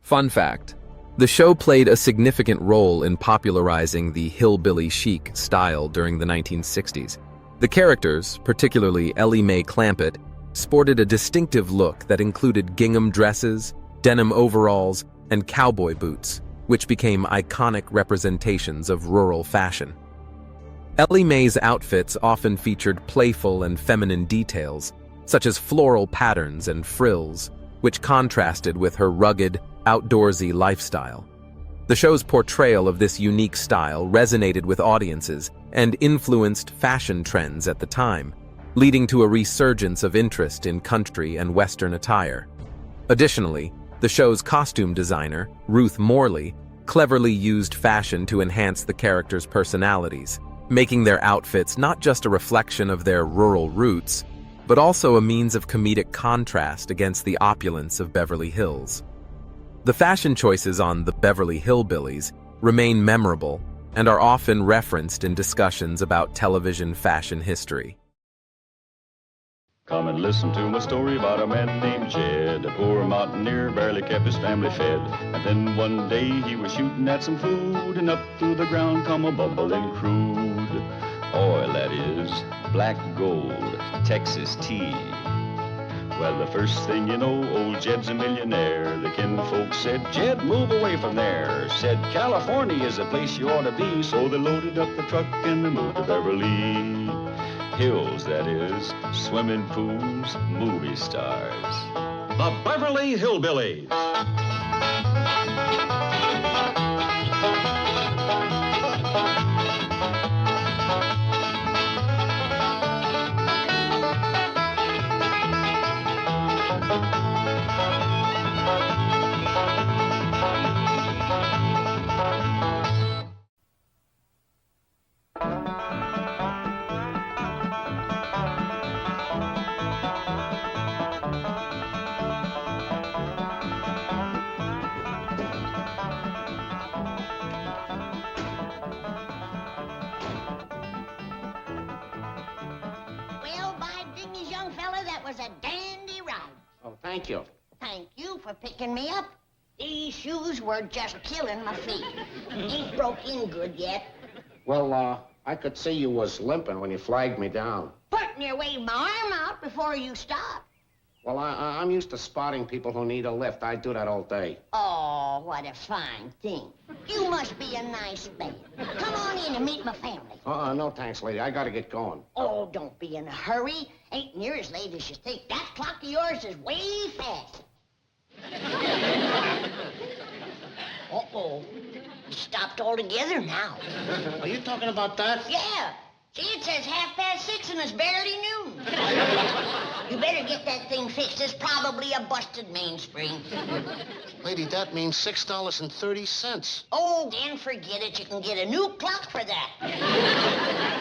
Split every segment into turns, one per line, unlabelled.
Fun fact: the show played a significant role in popularizing the hillbilly chic style during the 1960s. The characters, particularly Ellie Mae Clampett, sported a distinctive look that included gingham dresses, denim overalls, and cowboy boots, which became iconic representations of rural fashion. Ellie Mae's outfits often featured playful and feminine details, such as floral patterns and frills, which contrasted with her rugged, outdoorsy lifestyle. The show's portrayal of this unique style resonated with audiences and influenced fashion trends at the time, leading to a resurgence of interest in country and Western attire. Additionally, the show's costume designer, Ruth Morley, cleverly used fashion to enhance the characters' personalities, making their outfits not just a reflection of their rural roots, but also a means of comedic contrast against the opulence of Beverly Hills. The fashion choices on the Beverly Hillbillies remain memorable and are often referenced in discussions about television fashion history.
Come and listen to my story about a man named Jed. A poor mountaineer barely kept his family fed. And then one day he was shooting at some food, and up through the ground come a bubbling crude oil, that is, black gold, Texas tea. Well, the first thing you know, old Jed's a millionaire. The kinfolk said, Jed, move away from there. Said, California is the place you ought to be. So they loaded up the truck and they moved to Beverly Hills, that is, swimming pools, movie stars.
The Beverly Hillbillies.
Was a dandy ride.
Oh, thank you.
Thank you for picking me up. These shoes were just killing my feet. Ain't broke in good yet.
Well, I could see you was limping when you flagged me down.
Putting your wave my arm out before you stop.
Well, I'm used to spotting people who need a lift. I do that all day.
Oh, what a fine thing. You must be a nice man. Come on in and meet my family.
No thanks, lady. I gotta get going.
Oh, don't be in a hurry. Ain't near as late as you think. That clock of yours is way fast. Uh-oh. You stopped altogether now.
Are you talking about that?
Yeah. See, it says 6:30 and it's barely noon. You better get that thing fixed. It's probably a busted mainspring.
Lady, that means $6.30.
Oh, then forget it. You can get a new clock for that.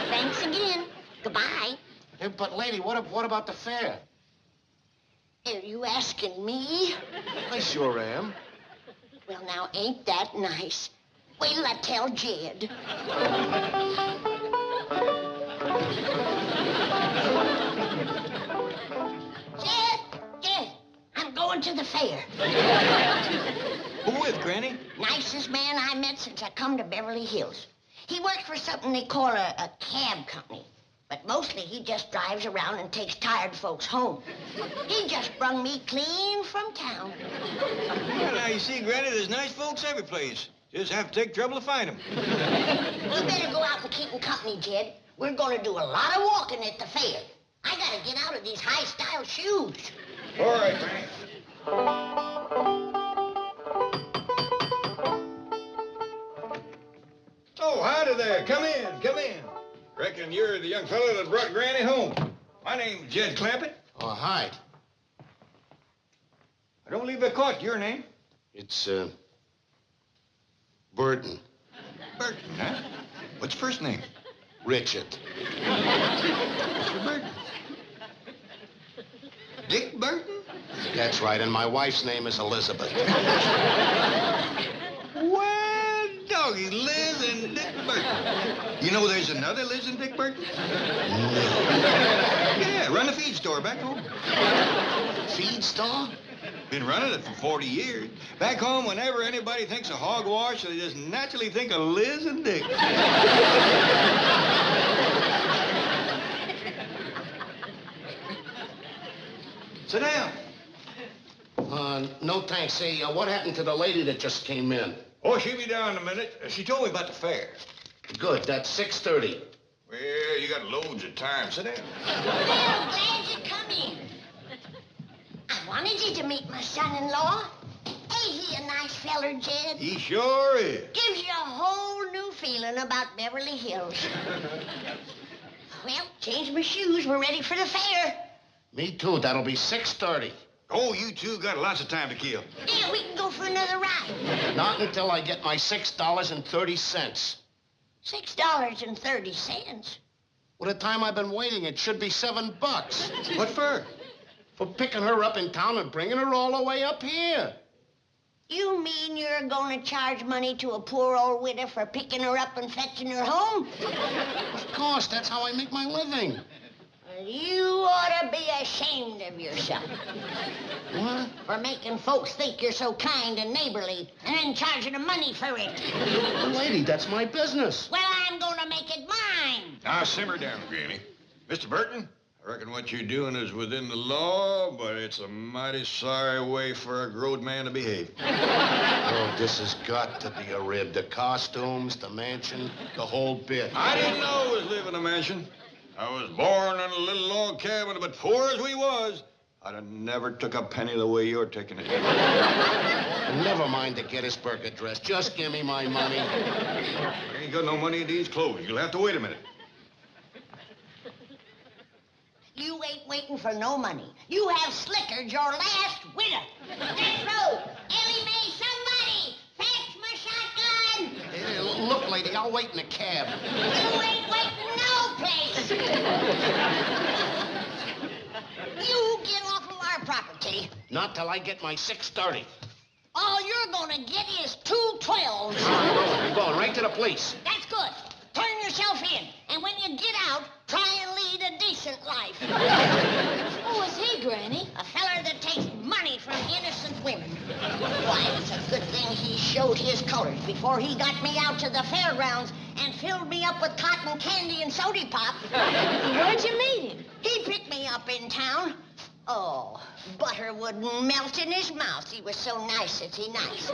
Thanks again. Goodbye.
Hey, but lady, what about the fare?
Are you asking me?
I sure am.
Well, now, ain't that nice? Wait till I tell Jed. Jed, I'm going to the fair.
Who with, Granny?
Nicest man I met since I come to Beverly Hills. He works for something they call a cab company. But mostly he just drives around and takes tired folks home. He just brung me clean from town.
Well, now, you see, Granny, there's nice folks every place. Just have to take trouble to find them.
You better go out and keep in company, Jed. We're going to do a lot of walking at the fair. I got to get out of these high-style shoes.
All right, Granny. Oh, howdy there. Come in, come in. Reckon you're the young fellow that brought Granny home. My name's Jed Clampett.
Oh, hi.
I don't believe I caught your name.
It's, Burton.
Burton, huh? What's your first name?
Richard.
Mr. Burton. Dick Burton?
That's right, and my wife's name is Elizabeth.
Well, doggy, Liz and Dick Burton. You know there's another Liz and Dick Burton?
No.
Yeah, run the feed store back home.
Feed store?
Been running it for 40 years. Back home, whenever anybody thinks of hogwash, they just naturally think of Liz and Dick. Sit down.
No thanks. Hey, what happened to the lady that just came in?
Oh, she'll be down in a minute. She told me about the fair.
Good, that's 6:30.
Well, you got loads of time. Sit down.
Well, glad you come in. I wanted you to meet my son-in-law. Ain't he a nice feller, Jed?
He sure is.
Gives you a whole new feeling about Beverly Hills. Well, change my shoes. We're ready for the fair.
Me too, that'll be 6:30.
Oh, you two got lots of time to kill.
Yeah, we can go for another ride.
Not until I get my $6.30.
$6.30.
Well, the time I've been waiting, it should be $7.
What for?
For picking her up in town and bringing her all the way up here.
You mean you're going to charge money to a poor old widow for picking her up and fetching her home?
Of course, that's how I make my living.
You ought to be ashamed of yourself.
What?
For making folks think you're so kind and neighborly and then charging them money for it.
Well, lady, that's my business.
Well, I'm going to make it mine.
Now, simmer down, Granny. Mr. Burton, I reckon what you're doing is within the law, but it's a mighty sorry way for a grown man to behave.
Oh, this has got to be a rib. The costumes, the mansion, the whole bit.
I didn't know I was living in a mansion. I was born in a little log cabin, but poor as we was, I'd have never took a penny the way you're taking it.
Never mind the Gettysburg Address. Just give me my money.
I ain't got no money in these clothes. You'll have to wait a minute.
You ain't waiting for no money. You have slickered your last winner. Death Row, Ellie Mae, somebody, fetch my shotgun.
Hey, look, lady, I'll wait in the cab.
You ain't waiting no place. You get off of our property.
Not till I get my 6:30.
All you're gonna get is 2 12s.
I'm going right to the police.
That's good. Turn yourself in, and when you get out, try and lead a decent life.
Who is he, Granny?
A feller that takes money from innocent women. Why, it's a good thing he showed his colors before he got me out to the fairgrounds and filled me up with cotton candy and soda pop.
Where'd you meet him?
He picked me up in town. Oh, butter wouldn't melt in his mouth. He was so nicety nice.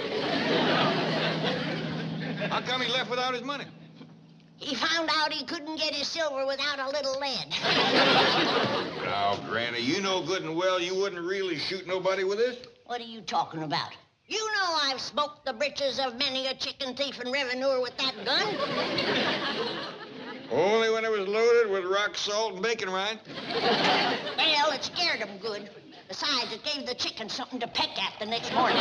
How come he left without his money?
He found out he couldn't get his silver without a little lead.
Now, Granny, you know good and well you wouldn't really shoot nobody with this.
What are you talking about? You know I've smoked the britches of many a chicken thief and revenue with that gun.
Only when it was loaded with rock salt and bacon rind.
Well, it scared him good. Besides, it gave the chicken something to peck at the next morning.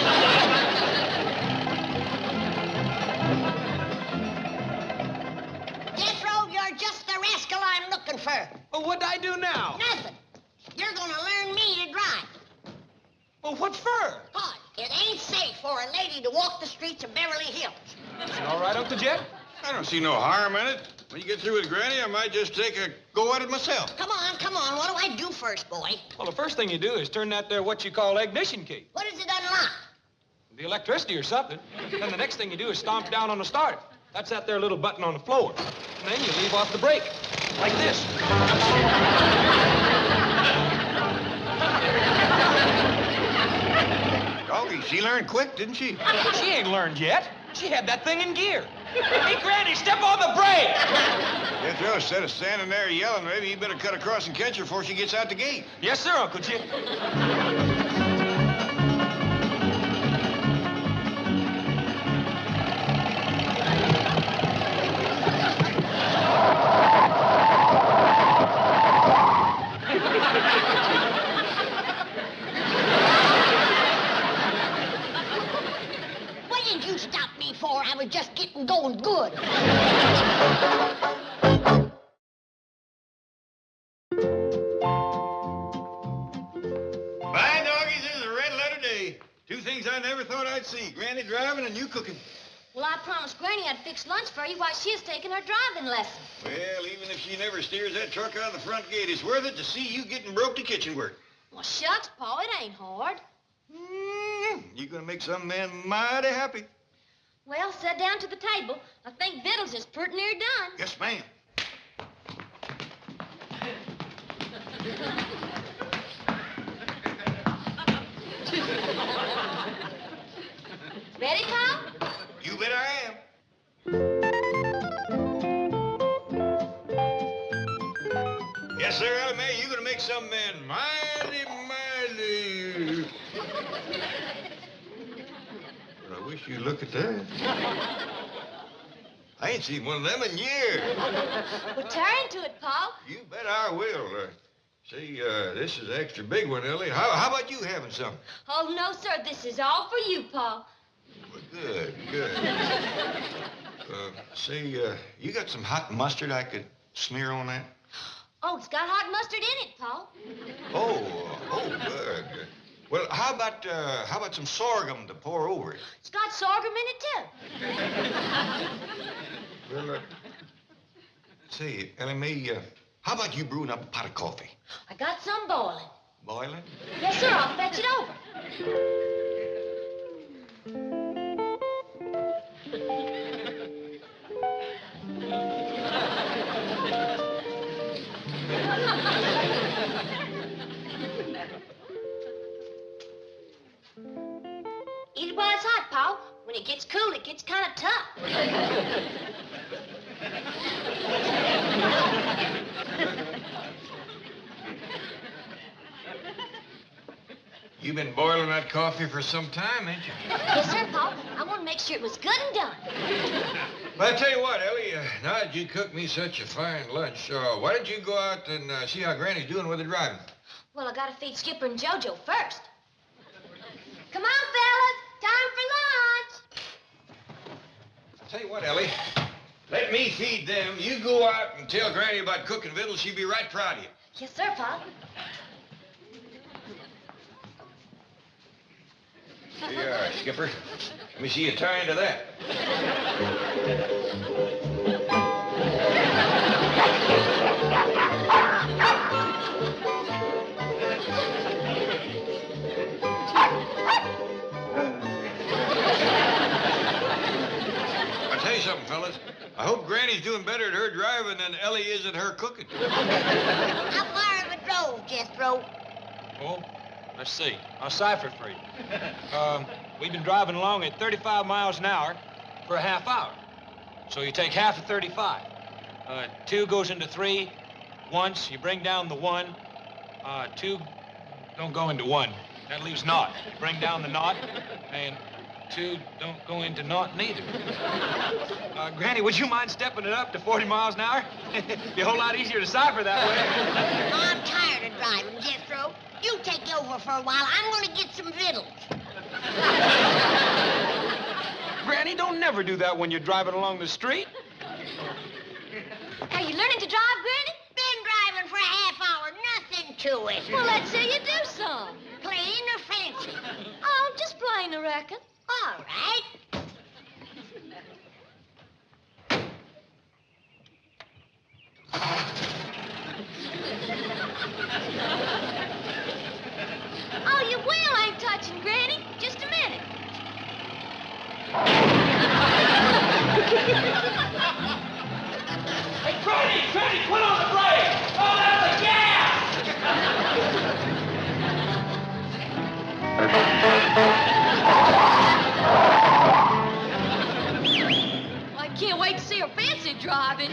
Jethro, you're just the rascal I'm looking for.
Well, what'd I do now?
Nothing. You're gonna learn me to drive.
Well, what for?
But it ain't safe for a lady to walk the streets of Beverly Hills.
Is it all right, Uncle Jed?
I don't see no harm in it. When you get through with Granny, I might just take a go at it myself.
Come on, come on. What do I do first, boy?
Well, the first thing you do is turn that there what you call ignition key.
What does it unlock?
The electricity or something. Then the next thing you do is stomp down on the start. That's that there little button on the floor. And then you leave off the brake. Like this.
Doggy, she learned quick, didn't she?
She ain't learned yet. She had that thing in gear. Hey, Granny, step on the brake!
Jethro, instead of standing there yelling, maybe you better cut across and catch her before she gets out the gate.
Yes, sir, Uncle Jed.
What did you stop me for? I was just getting going good.
Bye, doggies. This is a red letter day. Two things I never thought I'd see. Granny driving and you cooking.
Well, I promised Granny I'd fix lunch for you while she is taking her driving lesson.
Well, even if she never steers that truck out of the front gate, it's worth it to see you getting broke to kitchen work.
Well, shucks, Pa, it ain't hard.
You're gonna make some man mighty happy.
Well, sit down to the table. I think victuals is pretty near done.
Yes, ma'am.
Ready, Paul?
You bet I am. Yes, sir, Ellie Mae, you're gonna make some man mighty. But I wish you'd look at that. I ain't seen one of them in years.
Well, tear into it, Paul.
You bet I will. This is an extra big one, Ellie. How about you having some?
Oh, no, sir. This is all for you, Paul.
Well, good. You got some hot mustard I could smear on that?
Oh, it's got hot mustard in it, Paul.
Oh, good. Well, how about some sorghum to pour over it?
It's got sorghum in it, too.
Well, Ellie Mae, how about you brewing up a pot of coffee?
I got some boiling.
Boiling?
Yes, sir. I'll fetch it over. Eat it while it's hot, Paul. When it gets cool, it gets kind of tough.
You've been boiling that coffee for some time, ain't you?
Yes, sir, Paul. I want to make sure it was good and done.
Well, I tell you what, Ellie, now that you cooked me such a fine lunch, why don't you go out and see how Granny's doing with the driving?
Well, I gotta feed Skipper and JoJo first. Come on, fellas. Time for lunch.
I'll tell you what, Ellie. Let me feed them. You go out and tell Granny about cooking victuals. She'll be right proud of you.
Yes, sir, Paul.
Here you are, Skipper. Let me see you tie into that. I'll tell you something, fellas. I hope Granny's doing better at her driving than Ellie is at her cooking.
How far have it drove, Jethro?
Oh, let's see. I'll cipher it for you. We've been driving along at 35 miles an hour for a half hour. So you take half of 35. 2 goes into 3. Once, you bring down the 1. 2 don't go into 1. That leaves naught. You bring down the naught, and 2 don't go into naught neither. Granny, would you mind stepping it up to 40 miles an hour? Be a whole lot easier to cipher that way.
I'm tired of driving, Jethro. You take over for a while. I'm going to get some victuals.
Granny, don't never do that when you're driving along the street.
Are you learning to drive, Granny?
Been driving for a half hour. Nothing to it.
Well, let's see you do some.
Plain or fancy?
Oh, just plain, I reckon.
All right.
Oh, your wheel ain't touching, Granny. Just a minute.
Hey, Granny, put on the brake! Oh, that's the gas!
I can't wait to see her fancy driving.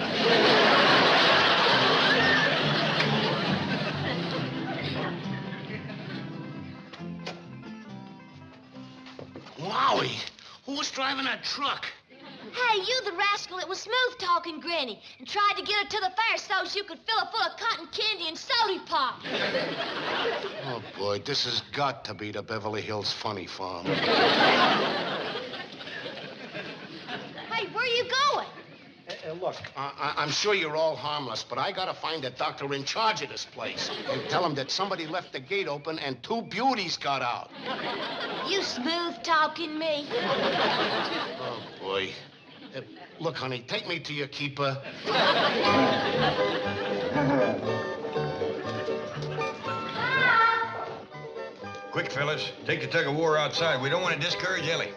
Wowie! Who's driving that truck?
Hey, you the rascal that was smooth-talking Granny and tried to get her to the fair so you could fill her full of cotton candy and soda pop.
Oh, boy, this has got to be the Beverly Hills Funny Farm.
Hey, where are you going?
Look, I'm sure you're all harmless, but I gotta find the doctor in charge of this place and tell him that somebody left the gate open and 2 beauties got out.
You smooth-talking me.
Oh, boy. Look, honey, take me to your keeper.
Quick, fellas. Take the tug of war outside. We don't want to discourage Ellie.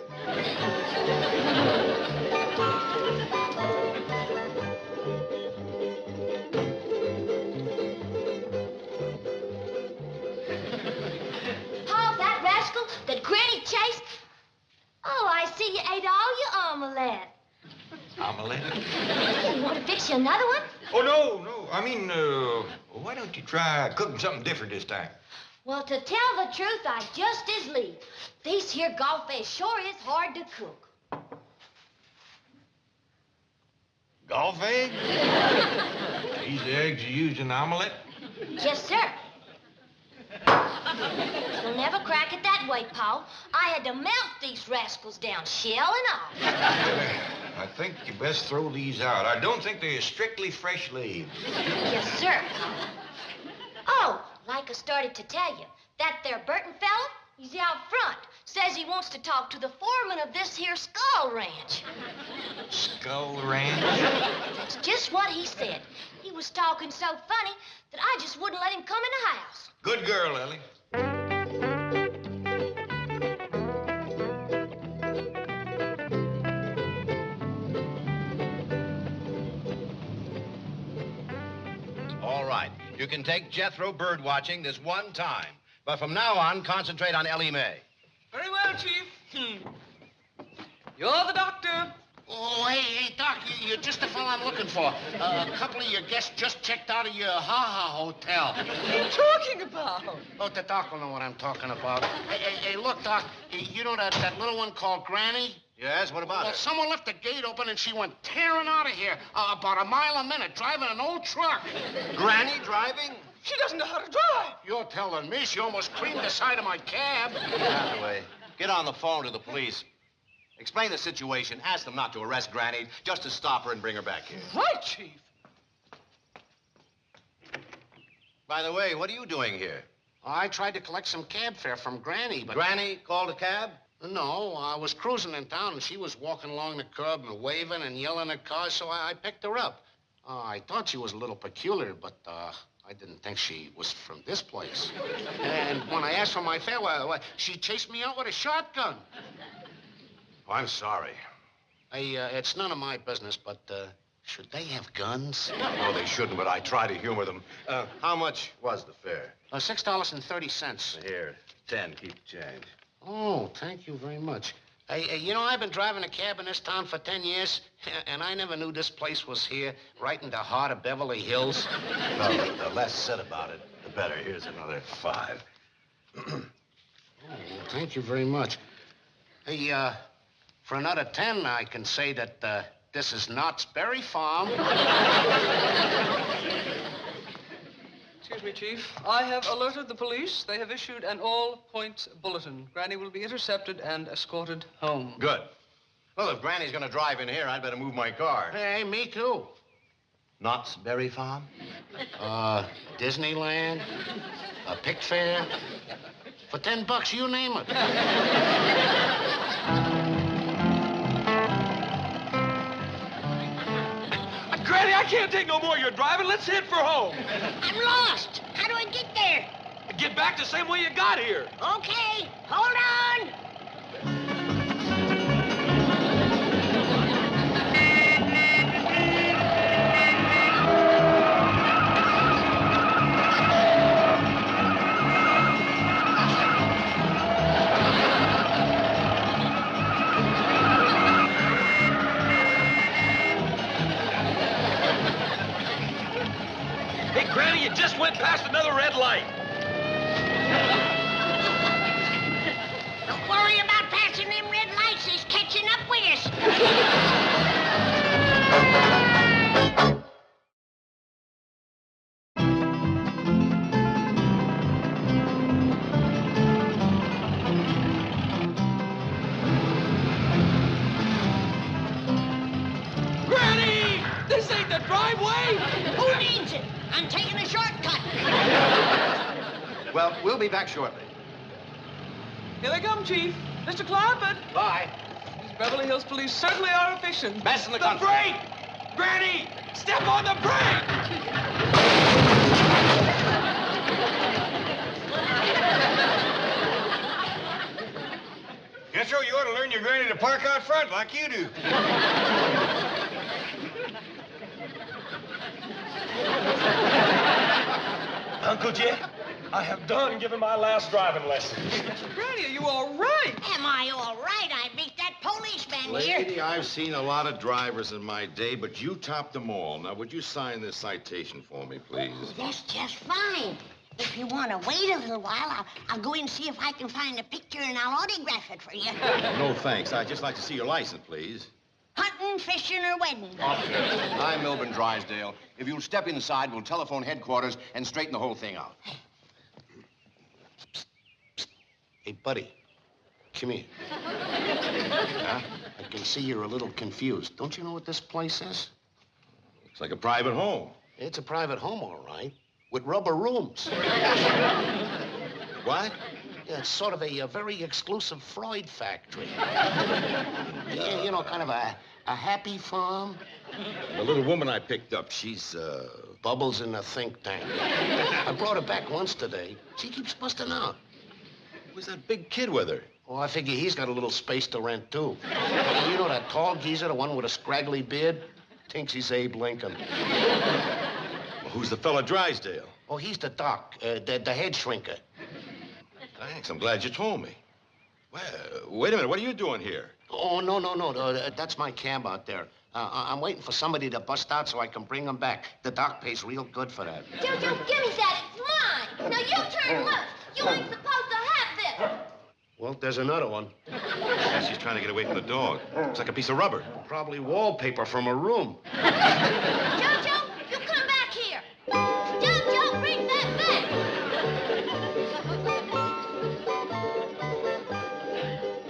Paul, that rascal that Granny chased. Oh, I see you ate all your omelette.
Omelette?
You want to fix you another one?
Oh, no. I mean, why don't you try cooking something different this time?
Well, to tell the truth, I just as lieve. These here golf eggs sure is hard to cook.
Golf eggs? These eggs you use in the omelet?
Yes, sir. You'll never crack it that way, Paul. I had to melt these rascals down, shell and all.
I think you best throw these out. I don't think they're strictly fresh laid.
Yes, sir, Paul. Oh, like I started to tell you, that there Burton fella, he's out front. Says he wants to talk to the foreman of this here Skull Ranch.
Skull Ranch?
That's just what he said. He was talking so funny that I just wouldn't let him come in the house.
Good girl, Ellie.
All right. You can take Jethro bird watching this one time. But from now on, concentrate on Ellie Mae.
Very well, Chief. You're the doctor.
Oh, hey, Doc, you're just the fellow I'm looking for. A couple of your guests just checked out of your Ha-Ha hotel.
What are you talking about?
Oh, the doc will know what I'm talking about. Hey, look, Doc, you know that little one called Granny?
Yes, what about
Well,
her?
someone left the gate open and she went tearing out of here about a mile a minute, driving an old truck.
Granny driving?
She doesn't know how to drive.
You're telling me she almost creamed the side of my cab.
Hathaway, get on the phone to the police. Explain the situation. Ask them not to arrest Granny, just to stop her and bring her back here.
Right, Chief.
By the way, what are you doing here?
I tried to collect some cab fare from Granny, but...
Granny called a cab?
No, I was cruising in town, and she was walking along the curb and waving and yelling at cars, so I picked her up. I thought she was a little peculiar, but I didn't think she was from this place. And when I asked for my fare, she chased me out with a shotgun.
Oh, I'm sorry.
Hey, it's none of my business, but should they have guns?
No, they shouldn't, but I try to humor them. How much was the fare?
$6.30.
Here, 10. Keep the change.
Oh, thank you very much. Hey, you know, I've been driving a cab in this town for 10 years, and I never knew this place was here, right in the heart of Beverly Hills.
Well, the less said about it, the better. Here's another 5.
Oh, thank you very much. Hey, for another 10, I can say that this is Knott's Berry Farm.
Excuse me, Chief. I have alerted the police. They have issued an all-points bulletin. Granny will be intercepted and escorted home.
Good. Well, if Granny's gonna drive in here, I'd better move my car.
Hey, me too.
Knott's Berry Farm?
Disneyland, a pick fair. For $10, you name it.
Granny, I can't take no more of your driving. Let's head for home.
I'm lost. How do I get there?
Get back the same way you got here.
Okay, hold on.
Hey, Granny, you just went past another red light.
Don't worry about passing them red lights. He's catching up with us.
Granny! This ain't the driveway!
Who needs it? I'm taking a shortcut.
Well, we'll be back shortly.
Here they come, Chief. Mr. Clampett.
Bye.
These Beverly Hills police certainly are efficient.
Best in the
The
country.
brake! Granny! Step on the brake!
your granny to park out front like you do.
Uncle Jed, I have done given my last driving lesson.
Granny, are you all right?
Am I all right? I beat that policeman
Lady,
here.
I've seen a lot of drivers in my day, but you topped them all. Now, would you sign this citation for me, please?
That's just fine. If you want to wait a little while, I'll go in and see if I can find a picture and I'll autograph it for you.
No, thanks. I'd just like to see your license, please.
Hunting, fishing, or wedding.
I'm Milburn Drysdale. If you'll step inside, we'll telephone headquarters and straighten the whole thing out.
Hey, buddy, come here. Huh? I can see you're a little confused. Don't you know what this place is?
It's like a private home.
It's a private home, all right, with rubber rooms.
What?
Yeah, it's sort of a very exclusive Freud factory. Yeah, you know, kind of a happy farm.
The little woman I picked up, she's,
Bubbles in a think tank. I brought her back once today. She keeps busting out.
Who's that big kid with her?
Oh, I figure he's got a little space to rent, too. You know that tall geezer, the one with a scraggly beard? Thinks he's Abe Lincoln.
Well, who's the fella Drysdale?
Oh, he's the doc, the head shrinker.
Thanks, I'm glad you told me. Well, wait a minute, what are you doing here?
Oh, no, that's my cab out there. I'm waiting for somebody to bust out so I can bring him back. The doc pays real good for that.
Jojo, give me that. It's mine. Now you turn loose. You ain't supposed to have this.
Well, there's another one.
Yeah, she's trying to get away from the dog. Looks like a piece of rubber.
Probably wallpaper from a room.
Jojo, you come back here. Jojo, bring that back.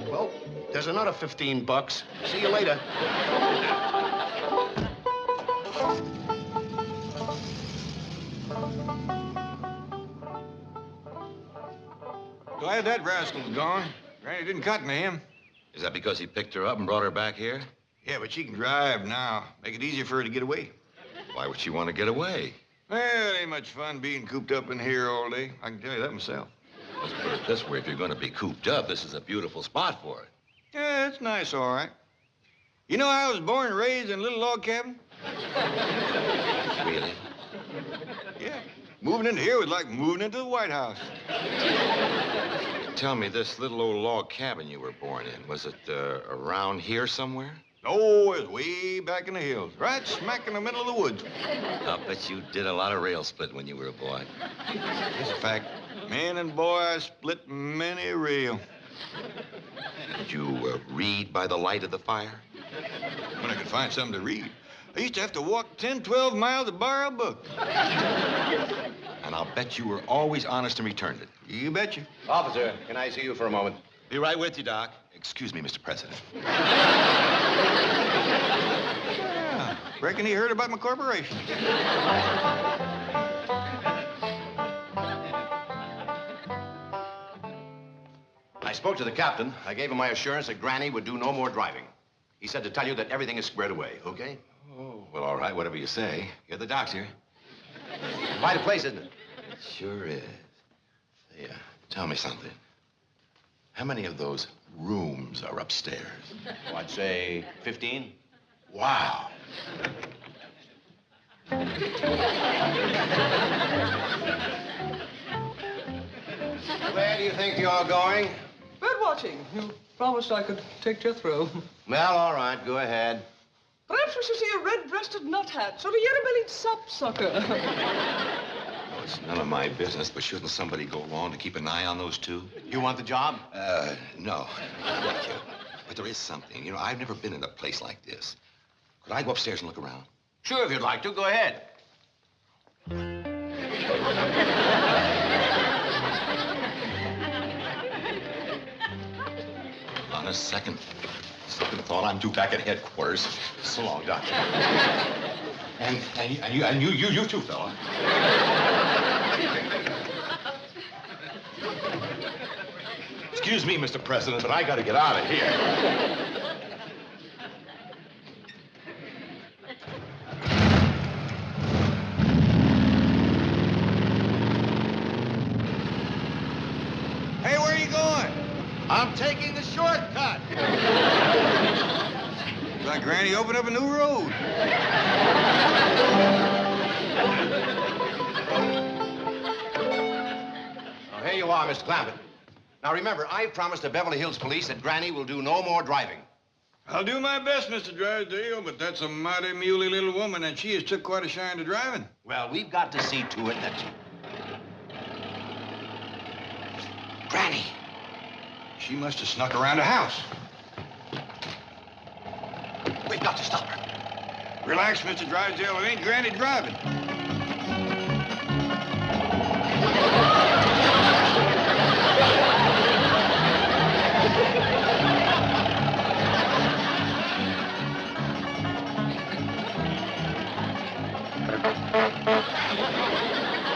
Well, there's another $15. See you later.
Glad that rascal's gone. Granny didn't cotton to him.
Is that because he picked her up and brought her back here?
Yeah, but she can drive now. Make it easier for her to get away.
Why would she want to get away?
Well, it ain't much fun being cooped up in here all day. I can tell you that myself.
Let's put it this way, if you're going to be cooped up, this is a beautiful spot for it.
Yeah, it's nice, all right. You know, I was born and raised in a little log cabin.
Really?
Yeah. Moving into here was like moving into the White House.
Tell me, this little old log cabin you were born in, was it around here somewhere?
Oh, it was way back in the hills, right smack in the middle of the woods.
I'll bet you did a lot of rail split when you were a boy.
It's a fact. Man and boy, I split many a rail.
Did you read by the light of the fire?
When I could find something to read. I used to have to walk 10, 12 miles to borrow a book.
And I'll bet you were always honest and returned it.
You betcha.
Officer, can I see you for a moment? Be right with you, Doc. Excuse me, Mr. President.
Yeah, reckon he heard about my corporation.
I spoke to the captain. I gave him my assurance that Granny would do no more driving. He said to tell you that everything is squared away, okay? Oh, well, all right, whatever you say. You're the doc's here. Quite a place, isn't it? It sure is. Hey, tell me something. How many of those rooms are upstairs? Oh, I'd say 15. Wow. Where do you think you're going?
Bird watching. You promised I could take Jethro.
Well, all right, go ahead.
Perhaps we should see a red-breasted nuthat, sort of yellow-bellied sapsucker.
Well, it's none of my business, but shouldn't somebody go along to keep an eye on those two?
You want the job?
No. Thank you. But there is something. You know, I've never been in a place like this. Could I go upstairs and look around?
Sure, if you'd like to. Go ahead.
On a second thought, I'm due back at headquarters. So long, Doctor. And you too, fella. Excuse me, Mr. President, but I gotta get out of here.
Hey, where are you going?
I'm taking the shortcut.
Like Granny opened up a new road.
Oh, here you are, Mr. Clampett. Now remember, I promised the Beverly Hills Police that Granny will do no more driving.
I'll do my best, Mr. Drysdale, but that's a mighty muley little woman, and she has took quite a shine to driving.
Well, we've got to see to it that... Granny.
She must have snuck around the house.
We've got to stop her.
Relax, Mr. Drysdale. It ain't Granny driving.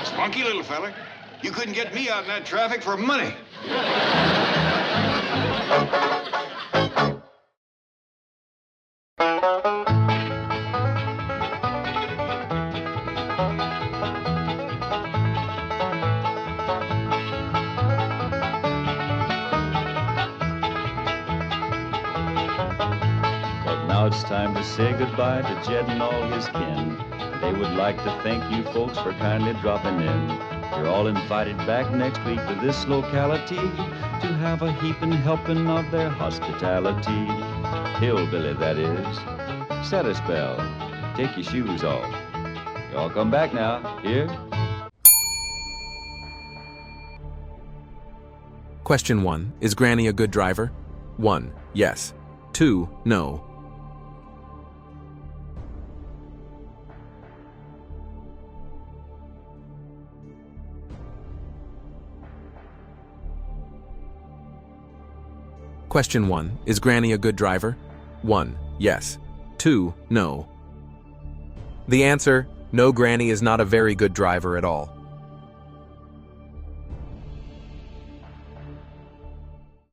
Spunky little fella. You couldn't get me out in that traffic for money.
But now it's time to say goodbye to Jed and all his kin. They would like to thank you folks for kindly dropping in. You're all invited back next week to this locality to have a heaping helping of their hospitality. Hillbilly, that is. Set a spell. Take your shoes off. Y'all come back now. Here?
Question 1. Is Granny a good driver? 1. Yes. 2. No. Question 1. Is Granny a good driver? 1. Yes. 2. No. The answer, no, Granny is not a very good driver at all.